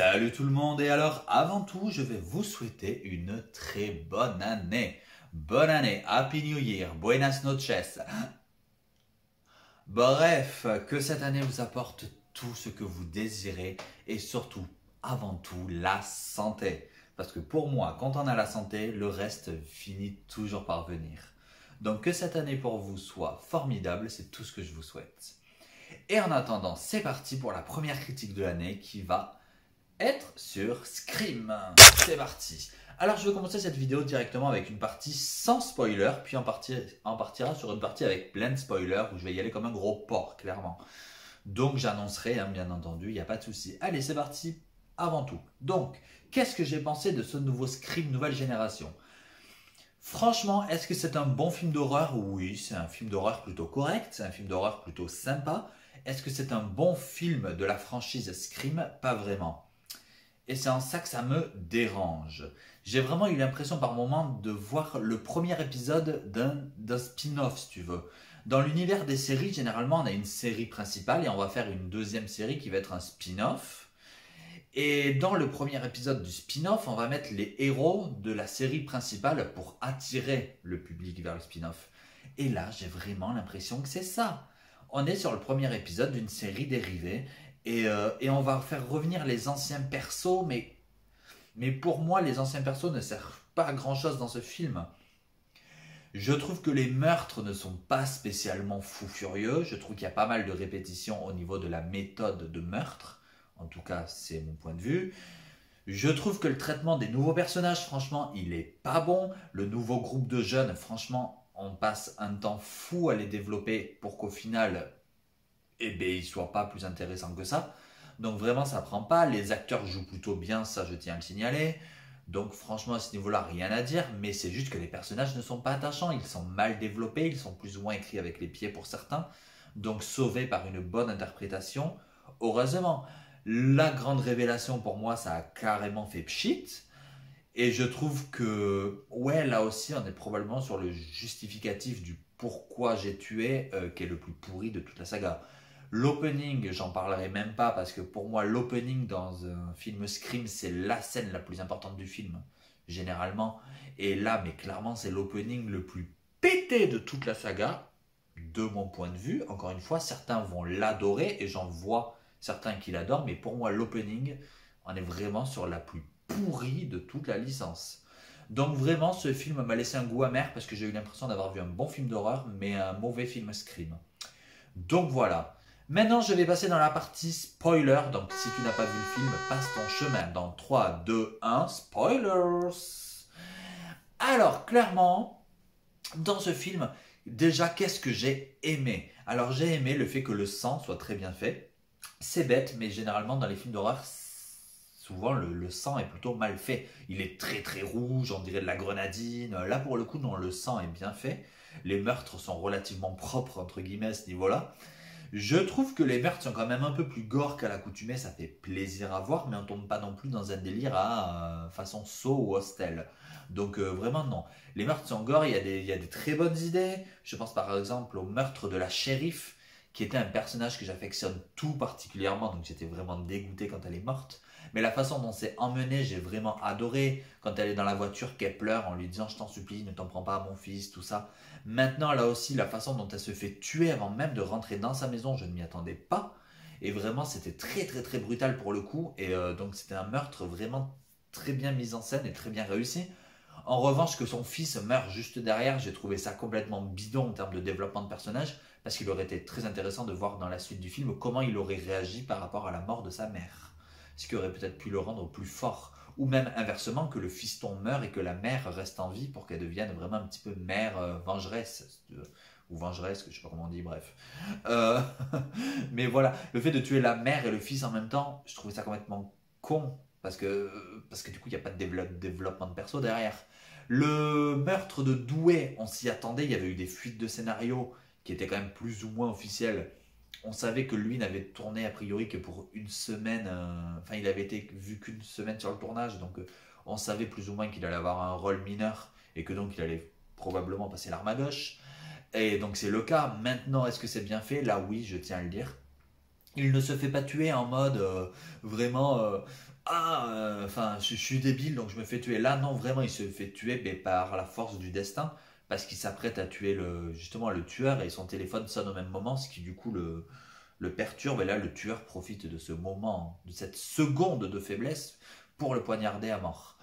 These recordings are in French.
Salut tout le monde, et alors avant tout je vais vous souhaiter une très bonne année. Bonne année, Happy New Year, Buenas noches. Bref, que cette année vous apporte tout ce que vous désirez et surtout, avant tout, la santé. Parce que pour moi, quand on a la santé, le reste finit toujours par venir. Donc que cette année pour vous soit formidable, c'est tout ce que je vous souhaite. Et en attendant, c'est parti pour la première critique de l'année qui va être sur Scream. C'est parti. Alors je vais commencer cette vidéo directement avec une partie sans spoiler, puis on partira sur une partie avec plein de spoilers où je vais y aller comme un gros porc, clairement. Donc j'annoncerai, bien entendu, il n'y a pas de souci. Allez, c'est parti avant tout. Donc, qu'est-ce que j'ai pensé de ce nouveau Scream nouvelle génération? Franchement, est-ce que c'est un bon film d'horreur? Oui, c'est un film d'horreur plutôt correct, c'est un film d'horreur plutôt sympa. Est-ce que c'est un bon film de la franchise Scream? Pas vraiment. Et c'est en ça que ça me dérange. J'ai vraiment eu l'impression par moment de voir le premier épisode d'un spin-off, si tu veux. Dans l'univers des séries, généralement, on a une série principale et on va faire une deuxième série qui va être un spin-off. Et dans le premier épisode du spin-off, on va mettre les héros de la série principale pour attirer le public vers le spin-off. Et là, j'ai vraiment l'impression que c'est ça. On est sur le premier épisode d'une série dérivée et on va faire revenir les anciens persos, mais pour moi, les anciens persos ne servent pas à grand chose dans ce film. Je trouve que les meurtres ne sont pas spécialement fous furieux. Je trouve qu'il y a pas mal de répétitions au niveau de la méthode de meurtre. En tout cas, c'est mon point de vue. Je trouve que le traitement des nouveaux personnages, franchement, il est pas bon. Le nouveau groupe de jeunes, franchement, on passe un temps fou à les développer pour qu'au final, eh bien, ils ne soient pas plus intéressants que ça. Donc vraiment, ça prend pas. Les acteurs jouent plutôt bien, ça je tiens à le signaler. Donc franchement, à ce niveau-là, rien à dire. Mais c'est juste que les personnages ne sont pas attachants. Ils sont mal développés, ils sont plus ou moins écrits avec les pieds pour certains. Donc sauvés par une bonne interprétation, heureusement. La grande révélation pour moi, ça a carrément fait pchit. Et je trouve que, ouais, là aussi, on est probablement sur le justificatif du pourquoi j'ai tué, qui est le plus pourri de toute la saga. L'opening, j'en parlerai même pas parce que pour moi, l'opening dans un film Scream, c'est la scène la plus importante du film, généralement. Et là, mais clairement, c'est l'opening le plus pété de toute la saga, de mon point de vue. Encore une fois, certains vont l'adorer et j'en vois certains qui l'adorent, mais pour moi, l'opening, on est vraiment sur la plus pourrie de toute la licence. Donc vraiment, ce film m'a laissé un goût amer parce que j'ai eu l'impression d'avoir vu un bon film d'horreur, mais un mauvais film Scream. Donc voilà. Maintenant, je vais passer dans la partie spoiler. Donc, si tu n'as pas vu le film, passe ton chemin dans 3, 2, 1, spoilers. Alors, clairement, dans ce film, déjà, qu'est-ce que j'ai aimé? Alors, j'ai aimé le fait que le sang soit très bien fait. C'est bête, mais généralement, dans les films d'horreur, souvent, le sang est plutôt mal fait. Il est très très rouge, on dirait de la grenadine. Là, pour le coup, non, le sang est bien fait. Les meurtres sont relativement propres, entre guillemets, à ce niveau-là. Je trouve que les meurtres sont quand même un peu plus gore qu'à l'accoutumée, ça fait plaisir à voir, mais on tombe pas non plus dans un délire à façon Saw ou Hostel. Donc vraiment non. Les meurtres sont gore, il y a des très bonnes idées. Je pense par exemple au meurtre de la shérif, qui était un personnage que j'affectionne tout particulièrement, donc j'étais vraiment dégoûté quand elle est morte. Mais la façon dont c'est emmené, j'ai vraiment adoré. Quand elle est dans la voiture, qu'elle pleure en lui disant « Je t'en supplie, ne t'en prends pas à mon fils », tout ça. Maintenant, là aussi, la façon dont elle se fait tuer avant même de rentrer dans sa maison, je ne m'y attendais pas. Et vraiment, c'était très très très brutal pour le coup. Et donc, c'était un meurtre vraiment très bien mis en scène et très bien réussi. En revanche, que son fils meure juste derrière, j'ai trouvé ça complètement bidon en termes de développement de personnage, parce qu'il aurait été très intéressant de voir dans la suite du film comment il aurait réagi par rapport à la mort de sa mère. Ce qui aurait peut-être pu le rendre plus fort. Ou même inversement, que le fiston meure et que la mère reste en vie pour qu'elle devienne vraiment un petit peu mère vengeresse. Ou vengeresse, je sais pas comment on dit, bref. Euh, mais voilà, le fait de tuer la mère et le fils en même temps, je trouvais ça complètement con. Parce que du coup, il n'y a pas de développement de perso derrière. Le meurtre de Douai, on s'y attendait, il y avait eu des fuites de scénario qui étaient quand même plus ou moins officielles. On savait que lui n'avait tourné a priori que pour une semaine, enfin il avait été vu qu'une semaine sur le tournage, donc on savait plus ou moins qu'il allait avoir un rôle mineur et que donc il allait probablement passer l'arme à gauche. Et donc c'est le cas. Maintenant, est-ce que c'est bien fait? Là oui, je tiens à le dire. Il ne se fait pas tuer en mode vraiment enfin, je suis débile, donc je me fais tuer. Là, non, vraiment, il se fait tuer mais par la force du destin, parce qu'il s'apprête à tuer justement le tueur et son téléphone sonne au même moment, ce qui du coup le perturbe. Et là, le tueur profite de ce moment, de cette seconde de faiblesse pour le poignarder à mort.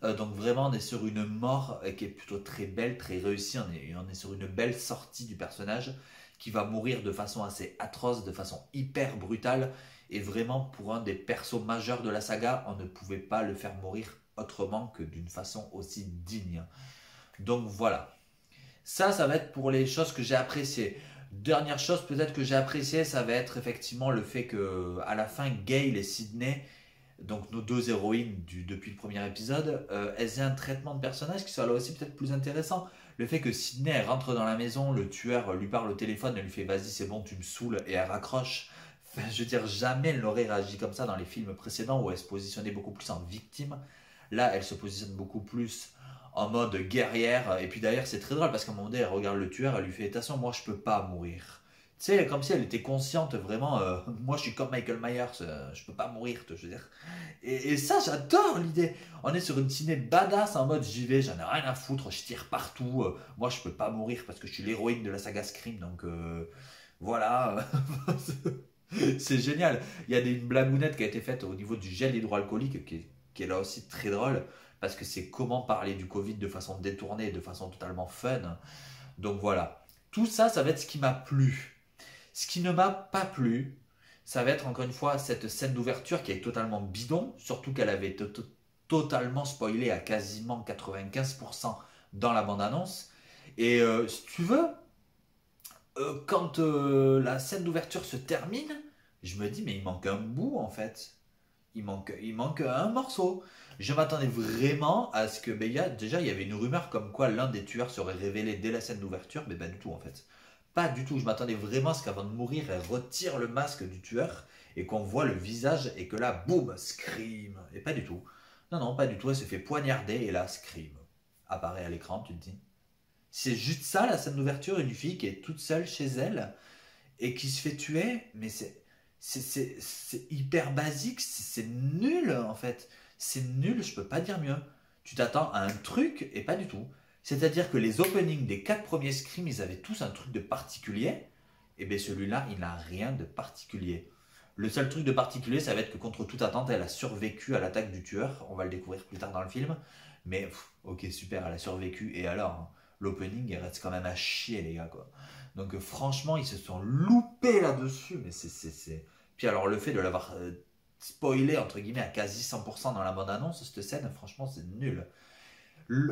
Donc vraiment, on est sur une mort qui est plutôt très belle, très réussie. On est sur une belle sortie du personnage qui va mourir de façon assez atroce, de façon hyper brutale. Et vraiment, pour un des persos majeurs de la saga, on ne pouvait pas le faire mourir autrement que d'une façon aussi digne. Donc voilà. Ça va être pour les choses que j'ai appréciées. Dernière chose peut-être que j'ai appréciée, ça va être effectivement le fait que à la fin, Gale et Sydney, donc nos deux héroïnes depuis le premier épisode, elles aient un traitement de personnage qui soit là aussi peut-être plus intéressant. Le fait que Sydney elle rentre dans la maison, le tueur lui parle au téléphone, elle lui fait vas-y c'est bon tu me saoules et elle raccroche. Enfin, je veux dire, jamais elle n'aurait réagi comme ça dans les films précédents où elle se positionnait beaucoup plus en victime. Là, elle se positionne beaucoup plus en mode guerrière. Et puis d'ailleurs, c'est très drôle parce qu'à un moment donné, elle regarde le tueur, elle lui fait attention, moi je peux pas mourir. Tu sais, comme si elle était consciente vraiment, moi je suis comme Michael Myers, je peux pas mourir, je veux dire. Et ça, j'adore l'idée. On est sur une ciné badass en mode j'y vais, j'en ai rien à foutre, je tire partout. Moi je peux pas mourir parce que je suis l'héroïne de la saga Scream, donc voilà. C'est génial. Il y a une blagounette qui a été faite au niveau du gel hydroalcoolique qui est là aussi très drôle parce que c'est comment parler du Covid de façon détournée, de façon totalement fun. Donc voilà. Tout ça, ça va être ce qui m'a plu. Ce qui ne m'a pas plu, ça va être encore une fois cette scène d'ouverture qui est totalement bidon, surtout qu'elle avait été totalement spoilée à quasiment 95% dans la bande-annonce. Et si tu veux, quand la scène d'ouverture se termine, je me dis mais il manque un bout en fait. Il manque un morceau. Je m'attendais vraiment à ce que. Ben, déjà, il y avait une rumeur comme quoi l'un des tueurs serait révélé dès la scène d'ouverture, mais pas du tout en fait. Pas du tout. Je m'attendais vraiment à ce qu'avant de mourir, elle retire le masque du tueur et qu'on voit le visage et que là, boum, scream. Et pas du tout. Non, non, pas du tout. Elle se fait poignarder et là, scream. Apparaît à l'écran, tu te dis. C'est juste ça la scène d'ouverture, une fille qui est toute seule chez elle et qui se fait tuer, mais c'est hyper basique, c'est nul en fait. C'est nul, je peux pas dire mieux. Tu t'attends à un truc et pas du tout. C'est-à-dire que les openings des 4 premiers scrims, ils avaient tous un truc de particulier, et bien celui-là, il n'a rien de particulier. Le seul truc de particulier, ça va être que contre toute attente, elle a survécu à l'attaque du tueur. On va le découvrir plus tard dans le film. Mais ok, super, elle a survécu. Et alors, hein, l'opening, il reste quand même à chier, les gars, quoi. Donc franchement, ils se sont loupés là-dessus. Mais c'est. Puis alors, le fait de l'avoir spoilé, entre guillemets, à quasi 100% dans la bande-annonce, cette scène, franchement, c'est nul.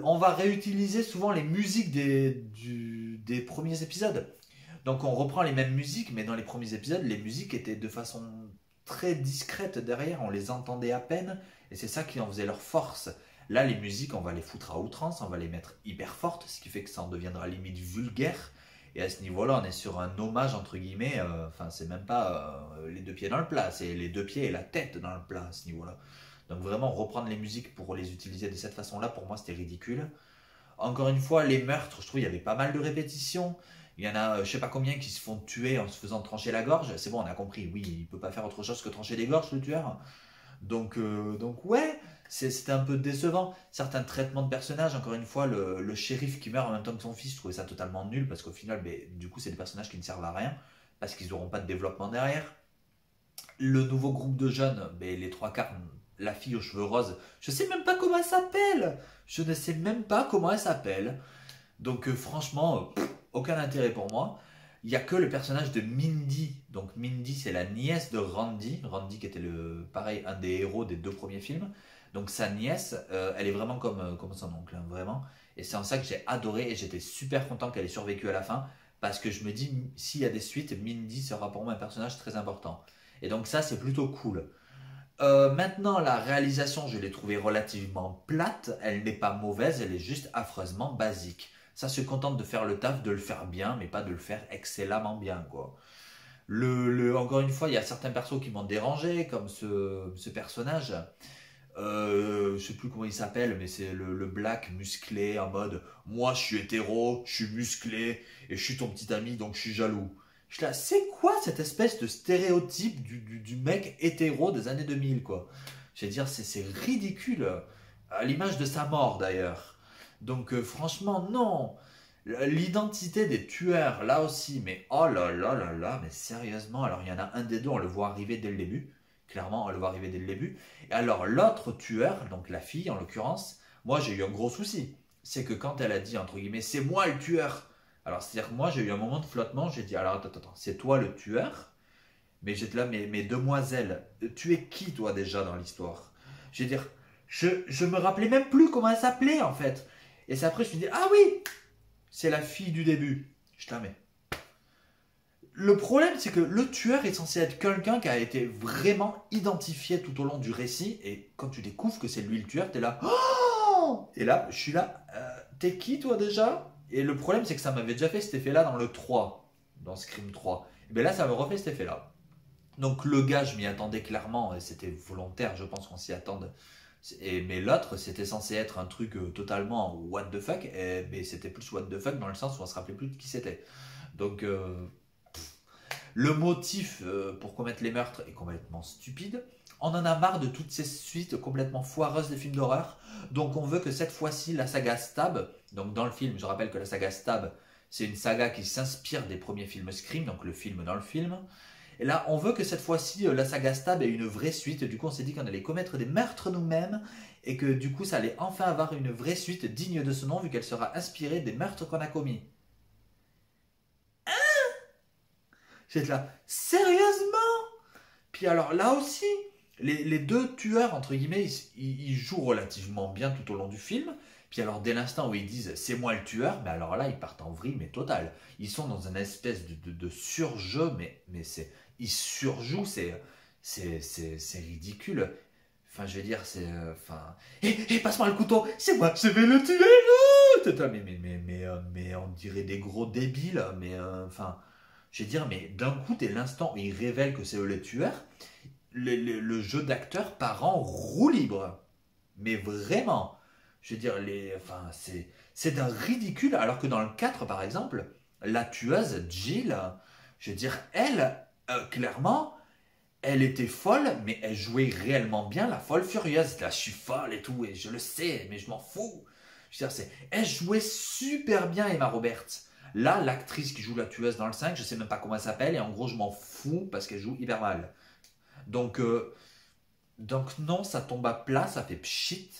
On va réutiliser souvent les musiques des premiers épisodes. Donc on reprend les mêmes musiques, mais dans les premiers épisodes, les musiques étaient de façon très discrète derrière, on les entendait à peine, et c'est ça qui en faisait leur force. Là, les musiques, on va les foutre à outrance, on va les mettre hyper fortes, ce qui fait que ça en deviendra limite vulgaire. Et à ce niveau-là, on est sur un hommage, entre guillemets, enfin, c'est même pas les deux pieds dans le plat, c'est les deux pieds et la tête dans le plat à ce niveau-là. Donc vraiment, reprendre les musiques pour les utiliser de cette façon-là, pour moi, c'était ridicule. Encore une fois, les meurtres, je trouve qu'il y avait pas mal de répétitions. Il y en a, je sais pas combien, qui se font tuer en se faisant trancher la gorge. C'est bon, on a compris, oui, il peut pas faire autre chose que trancher des gorges, le tueur. Donc ouais, c'était un peu décevant. Certains traitements de personnages, encore une fois, le shérif qui meurt en même temps que son fils, je trouvais ça totalement nul, parce qu'au final, ben, du coup, c'est des personnages qui ne servent à rien, parce qu'ils n'auront pas de développement derrière. Le nouveau groupe de jeunes, ben, les trois quarts, la fille aux cheveux roses, je sais même pas comment elle s'appelle. Je ne sais même pas comment elle s'appelle. Donc franchement, aucun intérêt pour moi. Il n'y a que le personnage de Mindy. Donc Mindy, c'est la nièce de Randy. Randy qui était pareil, un des héros des 2 premiers films. Donc sa nièce, elle est vraiment comme son oncle, hein, vraiment. Et c'est en ça que j'ai adoré et j'étais super content qu'elle ait survécu à la fin. Parce que je me dis, s'il y a des suites, Mindy sera pour moi un personnage très important. Et donc ça, c'est plutôt cool. Maintenant, la réalisation, je l'ai trouvée relativement plate. Elle n'est pas mauvaise, elle est juste affreusement basique. Ça se contente de faire le taf, de le faire bien, mais pas de le faire excellemment bien, quoi. Encore une fois, il y a certains persos qui m'ont dérangé, comme ce personnage. Je sais plus comment il s'appelle, mais c'est le black musclé en mode moi je suis hétéro, je suis musclé et je suis ton petit ami donc je suis jaloux. Je suis là, c'est quoi cette espèce de stéréotype du mec hétéro des années 2000 quoi. Je veux dire, c'est ridicule. À l'image de sa mort d'ailleurs. Donc franchement, non. L'identité des tueurs, là aussi, mais oh là là là là, mais sérieusement, alors il y en a un des deux, on le voit arriver dès le début. Clairement, on le voit arriver dès le début. Et alors l'autre tueur, donc la fille en l'occurrence, moi j'ai eu un gros souci. C'est que quand elle a dit, entre guillemets, c'est moi le tueur. Alors c'est-à-dire que moi j'ai eu un moment de flottement, j'ai dit, alors attends, c'est toi le tueur. Mais j'étais là, mais demoiselle, tu es qui toi déjà dans l'histoire? Je veux dire, je me rappelais même plus comment elle s'appelait en fait. Et c'est après je me dis, ah oui, c'est la fille du début. Je la mets. Le problème, c'est que le tueur est censé être quelqu'un qui a été vraiment identifié tout au long du récit. Et quand tu découvres que c'est lui le tueur, t'es là. Oh, et là, je suis là. T'es qui toi déjà? Et le problème, c'est que ça m'avait déjà fait cet effet-là dans le 3, dans Scream 3. Et bien là, ça me refait cet effet-là. Donc le gars, je m'y attendais clairement, et c'était volontaire, je pense qu'on s'y attende. Mais l'autre, c'était censé être un truc totalement what the fuck, mais c'était plus what the fuck dans le sens où on se rappelait plus de qui c'était. Donc le motif pour commettre les meurtres est complètement stupide. On en a marre de toutes ces suites complètement foireuses des films d'horreur. Donc on veut que cette fois-ci, la saga Stab, donc dans le film, je rappelle que la saga Stab, c'est une saga qui s'inspire des premiers films Scream, donc le film dans le film. Et là, on veut que cette fois-ci, la saga Stab ait une vraie suite. Du coup, on s'est dit qu'on allait commettre des meurtres nous-mêmes et que du coup, ça allait enfin avoir une vraie suite digne de ce nom vu qu'elle sera inspirée des meurtres qu'on a commis. J'étais là, sérieusement? Puis alors là aussi, les deux tueurs, entre guillemets, ils jouent relativement bien tout au long du film. Puis alors dès l'instant où ils disent c'est moi le tueur, mais alors là ils partent en vrille mais total. Ils sont dans une espèce de surjeu, mais ils surjouent, c'est ridicule. Enfin je veux dire c'est enfin passe-moi le couteau, c'est moi, je vais le tuer. Mais on dirait des gros débiles, mais enfin je veux dire mais d'un coup dès l'instant où ils révèlent que c'est eux les tueurs, le jeu d'acteur part en roue libre. Mais vraiment. Je veux dire, enfin, c'est d'un ridicule, alors que dans le 4, par exemple, la tueuse, Jill, je veux dire, elle, clairement, elle était folle, mais elle jouait réellement bien la folle furieuse. Là, je suis folle et tout, et je le sais, mais je m'en fous. Je veux dire, elle jouait super bien, Emma Roberts. Là, l'actrice qui joue la tueuse dans le 5, je sais même pas comment elle s'appelle, et en gros, je m'en fous parce qu'elle joue hyper mal. Donc, non, ça tombe à plat, ça fait pchit.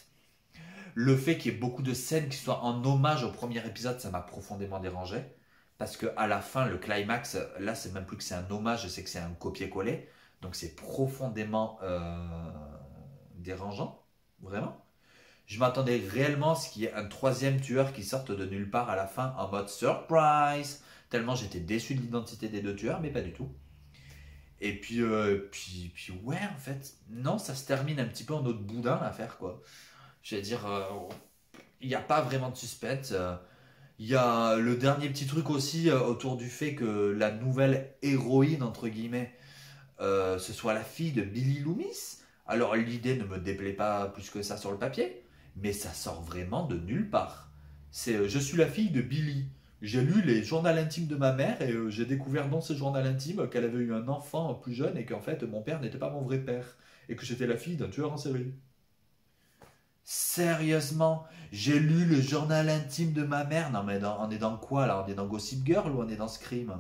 Le fait qu'il y ait beaucoup de scènes qui soient en hommage au premier épisode, ça m'a profondément dérangé. Parce que à la fin, le climax, là, c'est même plus que c'est un hommage, c'est que c'est un copier-coller. Donc c'est profondément dérangeant, vraiment. Je m'attendais réellement à ce qu'il y ait un troisième tueur qui sorte de nulle part à la fin en mode surprise. Tellement j'étais déçu de l'identité des deux tueurs, mais pas du tout. Et puis ouais, en fait, non, ça se termine un petit peu en autre boudin l'affaire, quoi. Je veux dire, il n'y a pas vraiment de suspense. Il y a le dernier petit truc aussi autour du fait que la nouvelle héroïne, entre guillemets, ce soit la fille de Billy Loomis. Alors l'idée ne me déplaît pas plus que ça sur le papier, mais ça sort vraiment de nulle part. Je suis la fille de Billy. J'ai lu les journaux intimes de ma mère et j'ai découvert dans ce journal intime qu'elle avait eu un enfant plus jeune et qu'en fait mon père n'était pas mon vrai père et que j'étais la fille d'un tueur en série. Sérieusement, j'ai lu le journal intime de ma mère. Non mais on est dans quoi là? On est dans Gossip Girl ou on est dans Scream?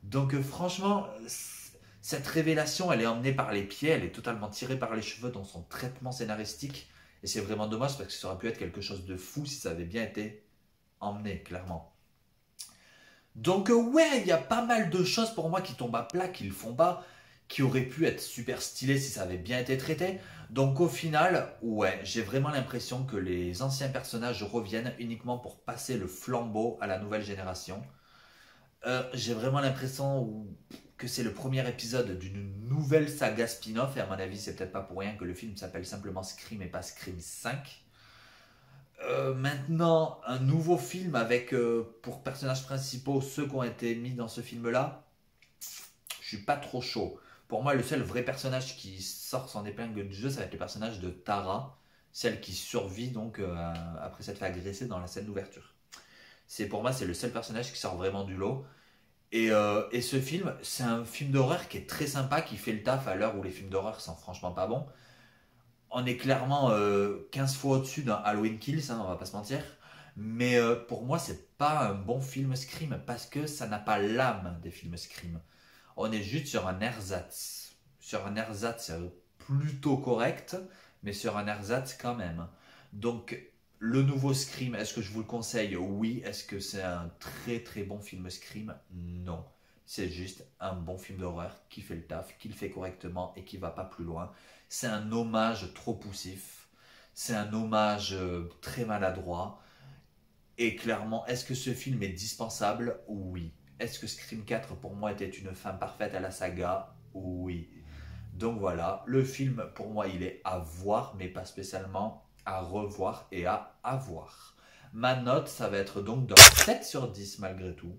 Donc franchement, cette révélation, elle est emmenée par les pieds, elle est totalement tirée par les cheveux dans son traitement scénaristique. Et c'est vraiment dommage parce que ça aurait pu être quelque chose de fou si ça avait bien été emmené, clairement. Donc ouais, il y a pas mal de choses pour moi qui tombent à plat, qui le font pas, qui auraient pu être super stylées si ça avait bien été traité. Donc au final, ouais, j'ai vraiment l'impression que les anciens personnages reviennent uniquement pour passer le flambeau à la nouvelle génération. J'ai vraiment l'impression que c'est le premier épisode d'une nouvelle saga spin-off, et à mon avis, c'est peut-être pas pour rien que le film s'appelle simplement Scream et pas Scream 5. Maintenant, un nouveau film avec pour personnages principaux ceux qui ont été mis dans ce film-là, je suis pas trop chaud. Pour moi, le seul vrai personnage qui sort son épingle du jeu, ça va être le personnage de Tara, celle qui survit donc après s'être fait agresser dans la scène d'ouverture. Pour moi, c'est le seul personnage qui sort vraiment du lot. Et ce film, c'est un film d'horreur qui est très sympa, qui fait le taf à l'heure où les films d'horreur sont franchement pas bons. On est clairement 15 fois au-dessus d'un Halloween Kills, hein, on va pas se mentir. Mais pour moi, c'est pas un bon film Scream parce que ça n'a pas l'âme des films Scream. On est juste sur un ersatz. Sur un ersatz plutôt correct, mais sur un ersatz quand même. Donc, le nouveau Scream, est-ce que je vous le conseille? Oui. Est-ce que c'est un très très bon film Scream? Non. C'est juste un bon film d'horreur qui fait le taf, qui le fait correctement et qui va pas plus loin. C'est un hommage trop poussif. C'est un hommage très maladroit. Et clairement, est-ce que ce film est dispensable? Oui. Est-ce que Scream 4 pour moi était une fin parfaite à la saga? Oui. Donc voilà, le film pour moi il est à voir, mais pas spécialement à revoir et à avoir. Ma note, ça va être donc dans 7 sur 10 malgré tout.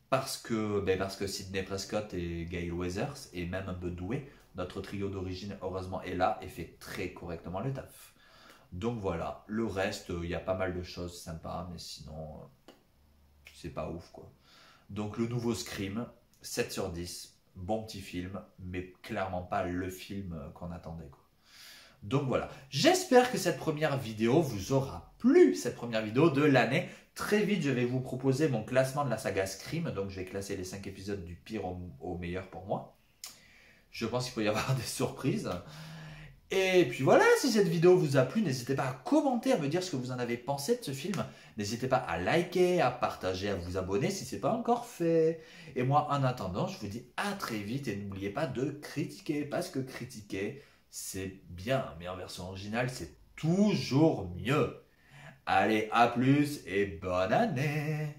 Parce que Sidney Prescott et Gail Weathers, et même un peu doué, notre trio d'origine heureusement est là et fait très correctement le taf. Donc voilà, le reste, il y a pas mal de choses sympas, mais sinon, c'est pas ouf quoi. Donc le nouveau Scream, 7 sur 10, bon petit film, mais clairement pas le film qu'on attendait quoi. Donc voilà, j'espère que cette première vidéo vous aura plu, cette première vidéo de l'année. Très vite, je vais vous proposer mon classement de la saga Scream, donc je vais classer les 5 épisodes du pire au meilleur pour moi. Je pense qu'il peut y avoir des surprises. Et puis voilà, si cette vidéo vous a plu, n'hésitez pas à commenter, à me dire ce que vous en avez pensé de ce film. N'hésitez pas à liker, à partager, à vous abonner si ce n'est pas encore fait. Et moi, en attendant, je vous dis à très vite et n'oubliez pas de critiquer, parce que critiquer, c'est bien, mais en version originale, c'est toujours mieux. Allez, à plus et bonne année!